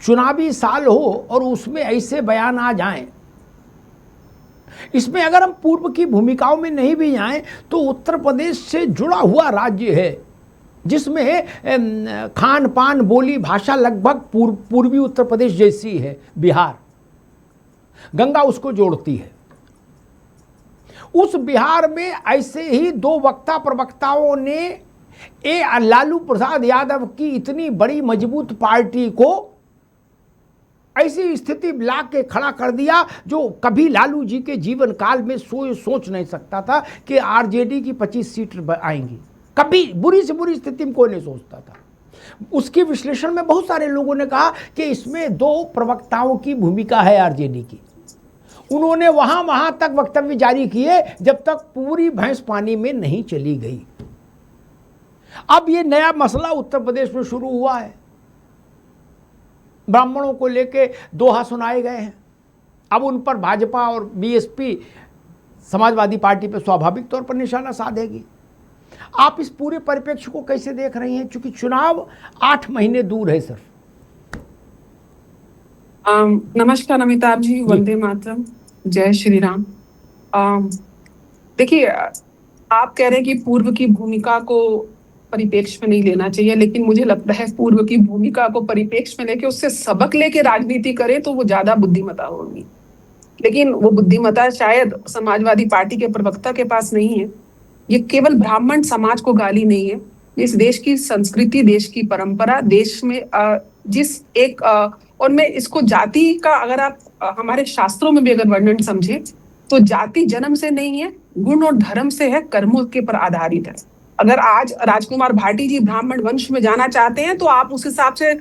चुनावी साल हो और उसमें ऐसे बयान आ जाएं। इसमें अगर हम पूर्व की भूमिकाओं में नहीं भी जाएं तो उत्तर प्रदेश से जुड़ा हुआ राज्य है, जिसमें खान पान बोली भाषा लगभग पूर्वी उत्तर प्रदेश जैसी है। बिहार, गंगा उसको जोड़ती है। उस बिहार में ऐसे ही दो वक्ता प्रवक्ताओं ने लालू प्रसाद यादव की इतनी बड़ी मजबूत पार्टी को ऐसी स्थिति ला के खड़ा कर दिया जो कभी लालू जी के जीवन काल में सोच नहीं सकता था कि आरजेडी की 25 सीट आएंगी। कभी बुरी से बुरी स्थिति में कोई नहीं सोचता था। उसके विश्लेषण में बहुत सारे लोगों ने कहा कि इसमें दो प्रवक्ताओं की भूमिका है आरजेडी की। उन्होंने वहां तक वक्तव्य जारी किए जब तक पूरी भैंस पानी में नहीं चली गई। अब ये नया मसला उत्तर प्रदेश में शुरू हुआ है। ब्राह्मणों को लेके दोहा सुनाए गए हैं। अब उन पर भाजपा और बीएसपी समाजवादी पार्टी पर स्वाभाविक तौर पर निशाना साधेगी। आप इस पूरे परिप्रेक्ष्य को कैसे देख रही हैं, चूंकि चुनाव 8 महीने दूर है सर? नमस्कार अमिताभ जी, वंदे मातरम, जय श्री राम। देखिए, आप कह रहे हैं कि पूर्व की भूमिका को परिप्रेक्ष्य में नहीं लेना चाहिए, लेकिन मुझे लगता है पूर्व की भूमिका को परिप्रेक्ष्य में लेके उससे सबक लेके राजनीति करे तो वो ज्यादा बुद्धिमता होगी। लेकिन वो बुद्धिमता शायद समाजवादी पार्टी के प्रवक्ता के पास नहीं है। ये केवल ब्राह्मण समाज को गाली नहीं है, इस देश की संस्कृति, देश की परंपरा, देश में जिस एक और मैं इसको जाति का अगर आप हमारे शास्त्रों में भी अगर वर्णन समझे तो जाति जन्म से नहीं है, गुण और धर्म से है, कर्मों के पर आधारित है। अगर आज राजकुमार भाटी जी ब्राह्मण वंश में जाना चाहते हैं तो आप उस हिसाब से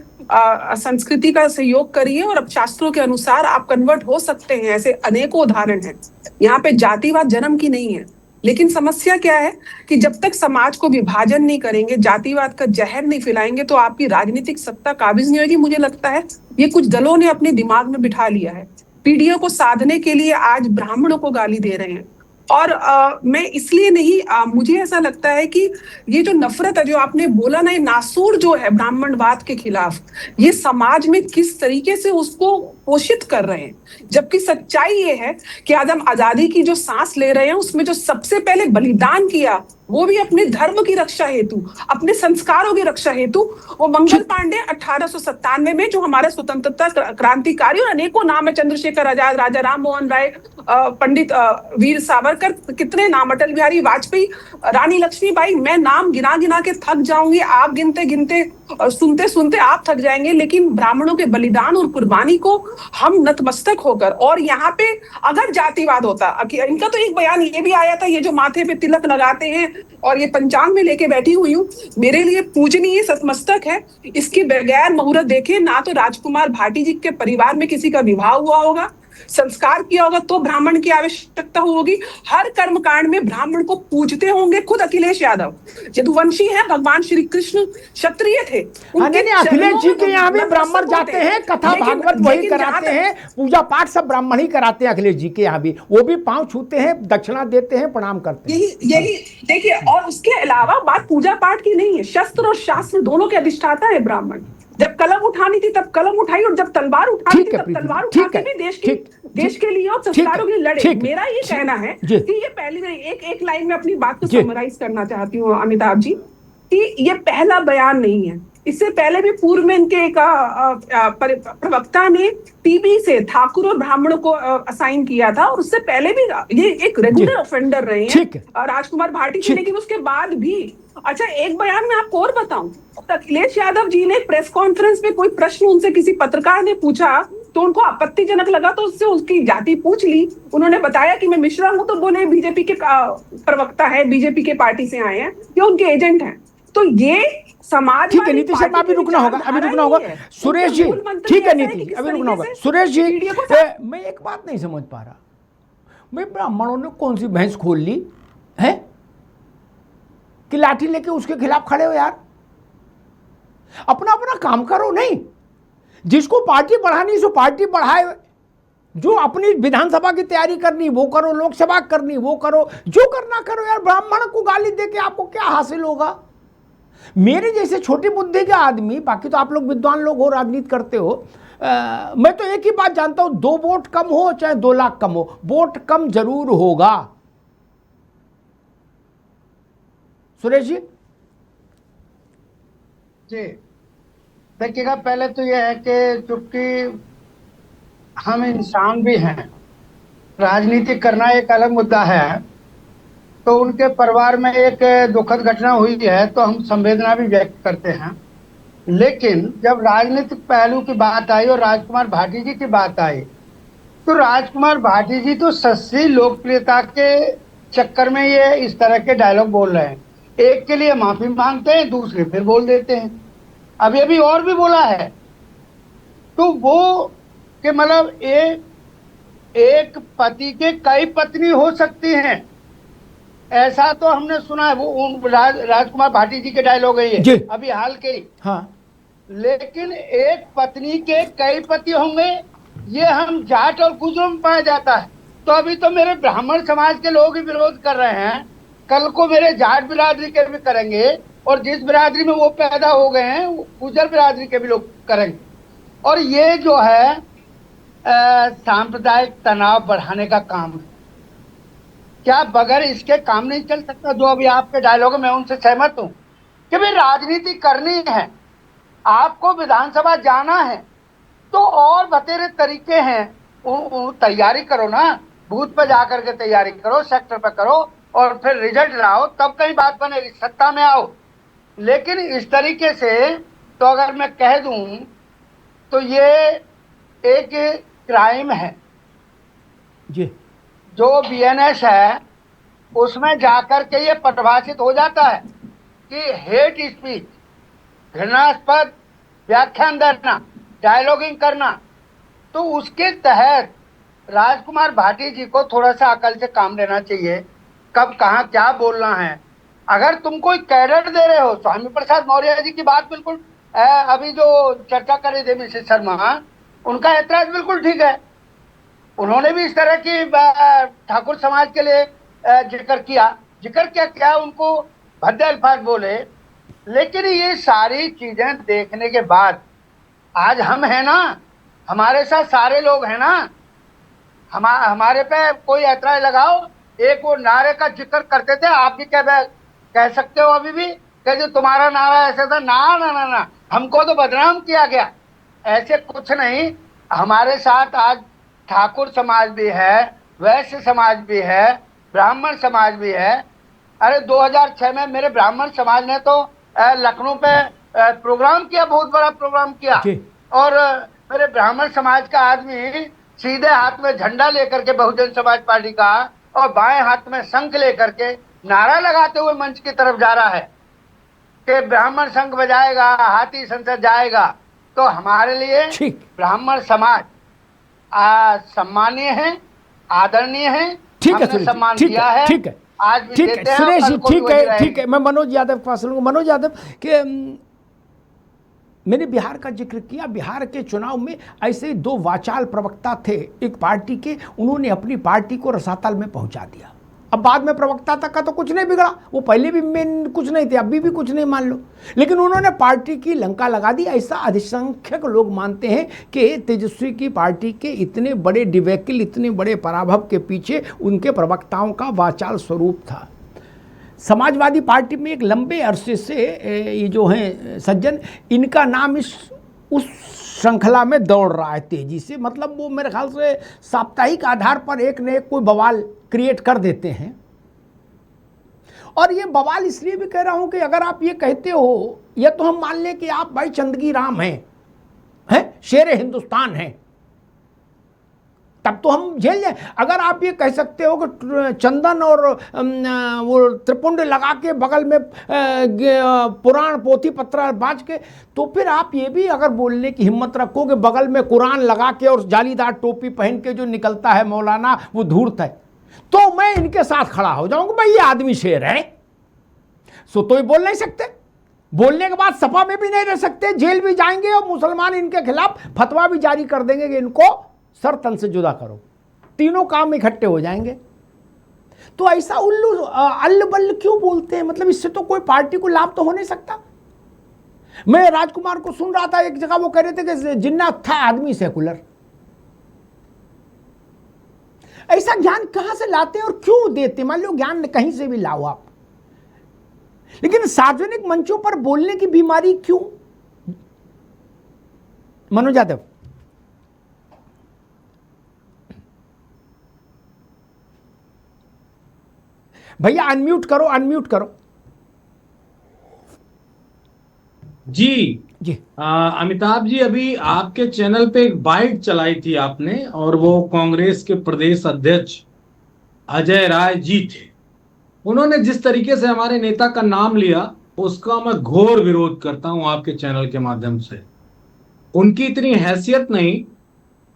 संस्कृति का सहयोग करिए और अब शास्त्रों के अनुसार आप कन्वर्ट हो सकते हैं। ऐसे अनेकों उदाहरण हैं। यहाँ पे जातिवाद जन्म की नहीं है। लेकिन समस्या क्या है कि जब तक समाज को विभाजन नहीं करेंगे, जातिवाद का जहर नहीं फैलाएंगे तो आपकी राजनीतिक सत्ता काबिज नहीं होगी। मुझे लगता है ये कुछ दलों ने अपने दिमाग में बिठा लिया है। पीढ़ियों को साधने के लिए आज ब्राह्मणों को गाली दे रहे हैं। और मैं इसलिए नहीं, मुझे ऐसा लगता है कि ये जो नफरत है जो आपने बोला ना, ये नासूर जो है ब्राह्मणवाद के खिलाफ, ये समाज में किस तरीके से उसको पोषित कर रहे हैं। जबकि सच्चाई ये है कि आज हम आजादी की जो सांस ले रहे हैं उसमें जो सबसे पहले बलिदान किया वो भी अपने धर्म की रक्षा हेतु, अपने संस्कारों की रक्षा हेतु, वो मंगल पांडे 1897 में जो हमारे स्वतंत्रता क्रांतिकारी, और अनेकों नाम है, चंद्रशेखर आजाद, राजा राम मोहन राय, पंडित वीर सावरकर, कितने नाम, अटल बिहारी वाजपेयी, रानी लक्ष्मीबाई, मैं नाम गिना गिना के थक जाऊंगी, आप गिनते गिनते सुनते सुनते आप थक जाएंगे। लेकिन ब्राह्मणों के बलिदान और कुर्बानी को हम नतमस्तक होकर, और यहाँ पे अगर जातिवाद होता, इनका तो एक बयान ये भी आया था, ये जो माथे पे तिलक लगाते हैं और ये पंचांग में लेके बैठी हुई हूँ, मेरे लिए पूजनीय सतमस्तक है, इसके बगैर मुहूर्त देखे ना तो राजकुमार भाटी जी के परिवार में किसी का विवाह हुआ होगा, संस्कार किया होगा तो ब्राह्मण की आवश्यकता होगी। हर कर्मकांड में ब्राह्मण को पूजते होंगे। खुद अखिलेश यादव यदुवंशी हैं, भगवान श्री कृष्ण क्षत्रिय थे। अखिलेश जी के यहाँ भी ब्राह्मण जाते हैं, कथा भागवत वही कराते हैं, पूजा पाठ सब ब्राह्मण ही कराते हैं। अखिलेश जी के यहाँ भी वो भी पांव छूते हैं, दक्षिणा देते हैं, प्रणाम करते हैं। यही देखिए। और उसके अलावा बात पूजा पाठ की नहीं है, शस्त्र और शास्त्र दोनों के अधिष्ठाता है ब्राह्मण। जब कलम उठानी थी तब कलम उठाई, और जब तलवार उठानी थी तब तलवार उठा के भी देश के लिए और संस्कारों के लिए लड़े। मेरा ये कहना है कि ये पहली, मैं एक लाइन में अपनी बात को समराइज करना चाहती हूँ अमिताभ जी, कि ये पहला बयान नहीं है। इससे पहले भी पूर्व में इनके एक प्रवक्ता ने टीबी से ठाकुर और ब्राह्मणों को असाइन किया था, और उससे पहले भी ये एक रेगुलर ऑफेंडर रहे हैं राजकुमार भाटी जी। लेकिन उसके बाद भी, अच्छा एक बयान में आपको और बताऊं, अखिलेश यादव जी ने प्रेस कॉन्फ्रेंस में कोई प्रश्न उनसे किसी पत्रकार ने पूछा तो उनको आपत्तिजनक लगा, तो उससे उसकी जाति पूछ ली। उन्होंने बताया कि मैं मिश्रा हूं, तो बोले बीजेपी के प्रवक्ता है, बीजेपी के पार्टी से आए हैं, ये उनके एजेंट हैं। तो ये समाज, ठीक है नीतीश शर्मा, अभी रुकना होगा, अभी रुकना होगा। सुरेश जी, ठीक है नीतीश, अभी रुकना होगा। सुरेश जी, मैं एक बात नहीं समझ पा रहा, मैं ब्राह्मणों ने कौन सी भैंस खोल ली है कि लाठी लेके उसके खिलाफ खड़े हो? यार अपना अपना काम करो। नहीं, जिसको पार्टी बढ़ानी सो पार्टी बढ़ाए, जो अपनी विधानसभा की तैयारी करनी वो करो, लोकसभा करनी वो करो, जो करना करो। यार ब्राह्मण को गाली देके आपको क्या हासिल होगा? मेरे जैसे छोटी बुद्धि के आदमी, बाकी तो आप लोग विद्वान लोग हो, राजनीति करते हो, मैं तो एक ही बात जानता हूं, 2 वोट कम हो चाहे 2 लाख कम हो, वोट कम जरूर होगा। सुरेश जी। जी देखिएगा, पहले तो यह है कि चूंकि हम इंसान भी हैं, राजनीति करना एक अलग मुद्दा है। तो उनके परिवार में एक दुखद घटना हुई है तो हम संवेदना भी व्यक्त करते हैं। लेकिन जब राजनीतिक पहलू की बात आई और राजकुमार भाटी जी की बात आई, तो राजकुमार भाटी जी तो सस्ती लोकप्रियता के चक्कर में ये इस तरह के डायलॉग बोल रहे हैं। एक के लिए माफी मांगते हैं, दूसरे फिर बोल देते हैं। अभी अभी और भी बोला है। तो वो कि मतलब एक पति के कई पत्नी हो सकती हैं, ऐसा तो हमने सुना है। वो राजकुमार भाटी जी के डायलॉग है ये, अभी हाल के ही। हाँ। लेकिन एक पत्नी के कई पति होंगे, ये हम जाट और गुजरों में पाया जाता है। तो अभी तो मेरे ब्राह्मण समाज के लोग ही विरोध कर रहे हैं, कल को मेरे जाट बिरादरी के भी करेंगे, और जिस बिरादरी में वो पैदा हो गए हैं गुजर बिरादरी के भी लोग करेंगे। और ये जो है सांप्रदायिक तनाव बढ़ाने का काम है। क्या बगैर इसके काम नहीं चल सकता? जो अभी आपके डायलॉग में उनसे सहमत हूं कि भाई राजनीति करनी है, आपको विधानसभा जाना है, तो और बतेरे तरीके हैं। तैयारी करो ना, बूथ पर जाकर के तैयारी करो, सेक्टर पर करो, और फिर रिजल्ट लाओ, तब कहीं बात बनेगी, सत्ता में आओ। लेकिन इस तरीके से तो अगर मैं कह दूं तो ये एक क्राइम है जी। जो बीएनएस है उसमें जाकर के ये परिभाषित हो जाता है कि हेट स्पीच, घृणास्पद व्याख्यान देना, डायलॉगिंग करना। तो उसके तहत राजकुमार भाटी जी को थोड़ा सा अकल से काम लेना चाहिए, कब कहाँ क्या बोलना है। अगर तुम कोई कैडर दे रहे हो, स्वामी प्रसाद मौर्य जी की बात बिल्कुल अभी जो चर्चा कर रही थी मिसेस शर्मा, उनका ऐतराज बिल्कुल ठीक है। उन्होंने भी इस तरह की ठाकुर समाज के लिए जिक्र क्या उनको भद्दे अल्फाज बोले। लेकिन ये सारी चीजें देखने के बाद आज हम हैं ना, हमारे साथ सारे लोग हैं ना, हमारे पे कोई ऐतराज लगाओ। एक वो नारे का जिक्र करते थे, आप भी कह सकते हो अभी भी कि जो तुम्हारा नारा ऐसा था। ना ना ना ना, हमको तो बदनाम किया गया। ऐसे कुछ नहीं, हमारे साथ आज ठाकुर समाज भी है, वैश्य समाज भी है, ब्राह्मण समाज भी है। अरे 2006 में मेरे ब्राह्मण समाज ने तो लखनऊ पे प्रोग्राम किया, बहुत बड़ा प्रोग्राम किया। और मेरे ब्राह्मण समाज का आदमी सीधे हाथ में झंडा लेकर के बहुजन समाज पार्टी का और बाएं हाथ में शंख लेकर के नारा लगाते हुए मंच की तरफ जा रहा है कि ब्राह्मण शंख बजाएगा, हाथी संसद जाएगा। तो हमारे लिए ब्राह्मण समाज सम्मानीय है, आदरणीय है। हमने सम्मान दिया है, ठीक है, आज भी ठीक है देते हैं। सुरेश जी, ठीक है, ठीक है। मैं मनोज यादव के पास लूँगा। मनोज यादव के मैंने बिहार का जिक्र किया। बिहार के चुनाव में ऐसे 2 वाचाल प्रवक्ता थे एक पार्टी के, उन्होंने अपनी पार्टी को रसातल में पहुंचा दिया। अब बाद में प्रवक्ता तक का तो कुछ नहीं बिगड़ा, वो पहले भी में कुछ नहीं थे, अभी भी कुछ नहीं मान लो, लेकिन उन्होंने पार्टी की लंका लगा दी। ऐसा अधिसंख्यक लोग मानते हैं कि तेजस्वी की पार्टी के इतने बड़े डिबेकल, इतने बड़े पराभव के पीछे उनके प्रवक्ताओं का वाचाल स्वरूप था। समाजवादी पार्टी में एक लंबे अरसे से ये जो हैं सज्जन, इनका नाम उस श्रृंखला में दौड़ रहा है तेजी से। मतलब वो मेरे ख्याल से साप्ताहिक आधार पर एक न एक कोई बवाल क्रिएट कर देते हैं। और ये बवाल इसलिए भी कह रहा हूं कि अगर आप ये कहते हो, या तो हम मान लें कि आप भाई चंदगी राम हैं, शेर हिंदुस्तान हैं, तब तो हम झेल जाए। अगर आप ये कह सकते हो कि चंदन और वो त्रिपुंड लगा के बगल में पुराण पोथी पत्र बाँच के, तो फिर आप ये भी अगर बोलने की हिम्मत रखो कि बगल में कुरान लगा के और जालीदार टोपी पहन के जो निकलता है मौलाना, वो धूर्त है, तो मैं इनके साथ खड़ा हो जाऊंगा, भाई ये आदमी शेर है। सो तो ये बोल नहीं सकते, बोलने के बाद सपा में भी नहीं रह सकते, जेल भी जाएंगे, और मुसलमान इनके खिलाफ फतवा भी जारी कर देंगे कि इनको सर तन से जुदा करो। तीनों काम इकट्ठे हो जाएंगे। तो ऐसा उल्लू अल्ल बल्ल क्यों बोलते हैं? मतलब इससे तो कोई पार्टी को लाभ तो हो नहीं सकता। मैं राजकुमार को सुन रहा था, एक जगह वो कह रहे थे कि जिन्ना था आदमी सेकुलर। ऐसा ज्ञान कहां से लाते हैं और क्यों देते? मान लो ज्ञान कहीं से भी लाओ आप, लेकिन सार्वजनिक मंचों पर बोलने की बीमारी क्यों? मनोज यादव। भैया अनम्यूट करो, अनम्यूट करो। जी जी अमिताभ जी, अभी आपके चैनल पे एक बाइट चलाई थी आपने, और वो कांग्रेस के प्रदेश अध्यक्ष अजय राय जी थे। उन्होंने जिस तरीके से हमारे नेता का नाम लिया, उसका मैं घोर विरोध करता हूं आपके चैनल के माध्यम से। उनकी इतनी हैसियत नहीं,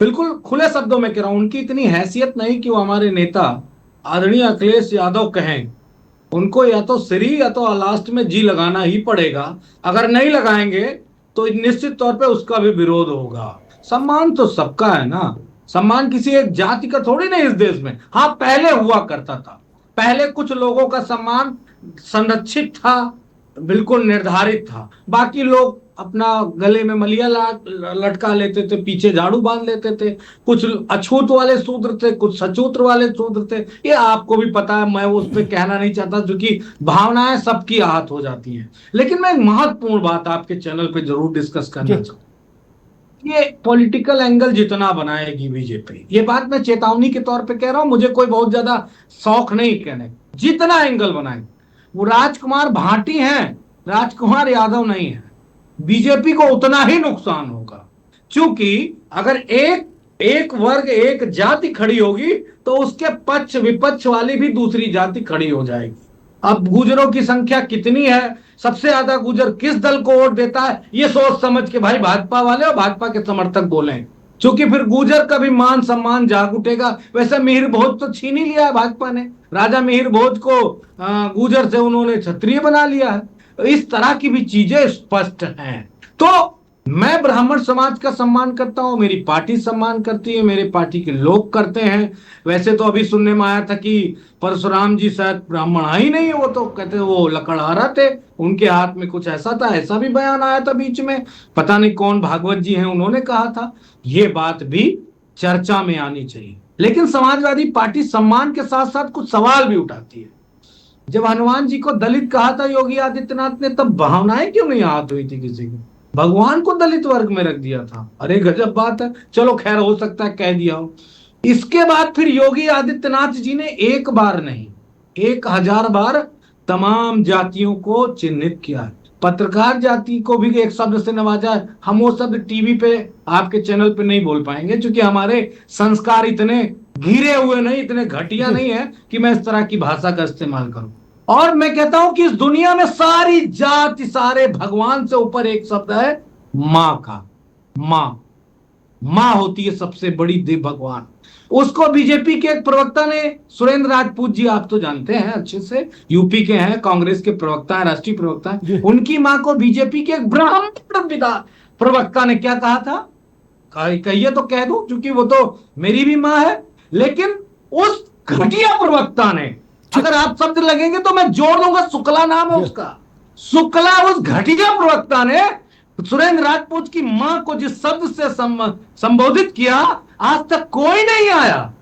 बिल्कुल खुले शब्दों में कह रहा हूं, उनकी इतनी हैसियत नहीं कि वो हमारे नेता आदरणीय अखिलेश यादव कहें। उनको या तो श्री या तो लास्ट में जी लगाना ही पड़ेगा। अगर नहीं लगाएंगे तो निश्चित तौर पे उसका भी विरोध होगा। सम्मान तो सबका है ना, सम्मान किसी एक जाति का थोड़ी नहीं इस देश में। हाँ, पहले हुआ करता था, पहले कुछ लोगों का सम्मान संरक्षित था, बिल्कुल निर्धारित था। बाकी लोग अपना गले में मलिया लटका लेते थे, पीछे झाड़ू बांध लेते थे। कुछ अछूत वाले शूद्र थे, कुछ सचूत्र वाले शूद्र थे। ये आपको भी पता है, मैं उस पर कहना नहीं चाहता, क्योंकि भावनाएं सबकी आहत हो जाती हैं। लेकिन मैं एक महत्वपूर्ण बात आपके चैनल पे जरूर डिस्कस करना चाहूंगा। ये पॉलिटिकल एंगल जितना बनाएगी बीजेपी, ये बात मैं चेतावनी के तौर पे कह रहा हूं, मुझे कोई बहुत ज्यादा शौक नहीं कहने। जितना एंगल बनाएंगे, वो राजकुमार भाटी हैं, राजकुमार यादव नहीं है, बीजेपी को उतना ही नुकसान होगा। क्योंकि अगर एक वर्ग एक जाति खड़ी होगी तो उसके पक्ष विपक्ष वाली भी दूसरी जाति खड़ी हो जाएगी। अब गुजरों की संख्या कितनी है, सबसे ज्यादा गुजर किस दल को वोट देता है, ये सोच समझ के भाई भाजपा वाले और भाजपा के समर्थक बोलें, क्योंकि फिर गुजर का भी मान सम्मान जाग उठेगा। वैसे मिहिर भोज तो छीन ही लिया है भाजपा ने, राजा मिहिर भोज को गुजर से उन्होंने क्षत्रिय बना लिया है। तो इस तरह की भी चीजें स्पष्ट हैं। तो मैं ब्राह्मण समाज का सम्मान करता हूं, मेरी पार्टी सम्मान करती है, मेरे पार्टी के लोग करते हैं। वैसे तो अभी सुनने में आया था कि परशुराम जी शायद ब्राह्मण ही नहीं, वो तो कहते वो लकड़हारा थे, उनके हाथ में कुछ ऐसा था, ऐसा भी बयान आया था बीच में। पता नहीं कौन भागवत जी हैं, उन्होंने कहा था। ये बात भी चर्चा में आनी चाहिए। लेकिन समाजवादी पार्टी सम्मान के साथ साथ कुछ सवाल भी उठाती है। जब हनुमान जी को दलित कहा था योगी आदित्यनाथ ने, तब भावनाएं क्यों नहीं आहत हुई थी किसी की? भगवान को दलित वर्ग में रख दिया था। अरे गजब बात है। चलो खैर, हो सकता है कह दिया हो। इसके बाद फिर योगी आदित्यनाथ जी ने एक बार नहीं 1000 बार तमाम जातियों को चिन्हित किया। पत्रकार जाति को भी एक शब्द से नवाजा है। हम वो शब्द टीवी पे आपके चैनल पे नहीं बोल पाएंगे, क्योंकि हमारे संस्कार इतने घिरे हुए नहीं, इतने घटिया नहीं है कि मैं इस तरह की भाषा का इस्तेमाल करूं। और मैं कहता हूं कि इस दुनिया में सारी जाति, सारे भगवान से ऊपर एक शब्द है मां का। मां होती है सबसे बड़ी देव भगवान। उसको बीजेपी के एक प्रवक्ता ने, सुरेंद्र राजपूत जी, आप तो जानते हैं अच्छे से, यूपी के हैं, कांग्रेस के प्रवक्ता हैं, राष्ट्रीय प्रवक्ता हैं, उनकी मां को बीजेपी के एक ब्राह्मण प्रवक्ता ने क्या कहा था? कहिए तो कह दो, क्योंकि वो तो मेरी भी मां है। लेकिन उस घटिया प्रवक्ता ने, अगर आप शब्द लगेंगे तो मैं जोड़ दूंगा, शुक्ला नाम है उसका, शुक्ला, उस घटिया प्रवक्ता ने सुरेंद्र राजपूत की मां को जिस शब्द से संबोधित किया, आज तक कोई नहीं आया,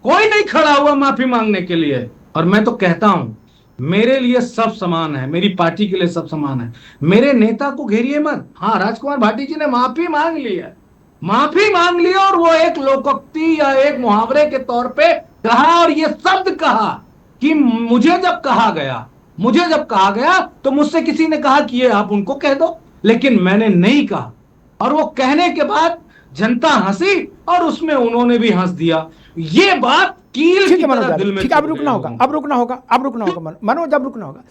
कोई नहीं खड़ा हुआ माफी मांगने के लिए। और मैं तो कहता हूं, मेरे लिए सब समान है, मेरी पार्टी के लिए सब समान है। मेरे नेता को घेरिए मत। हाँ, राजकुमार भाटी जी ने माफी मांग ली है, माफी मांग ली, और वो एक लोकोक्ति या एक मुहावरे के तौर पे कहा, और ये शब्द कहा कि मुझे जब कहा गया तो मुझसे किसी ने कहा कि ये आप उनको कह दो, लेकिन मैंने नहीं कहा। और वो कहने के बाद जनता हंसी, और उसमें उन्होंने भी हंस दिया। ये बात कील की तरह दिल में। ठीक है, अब रुकना होगा मनोज, अब रुकना होगा।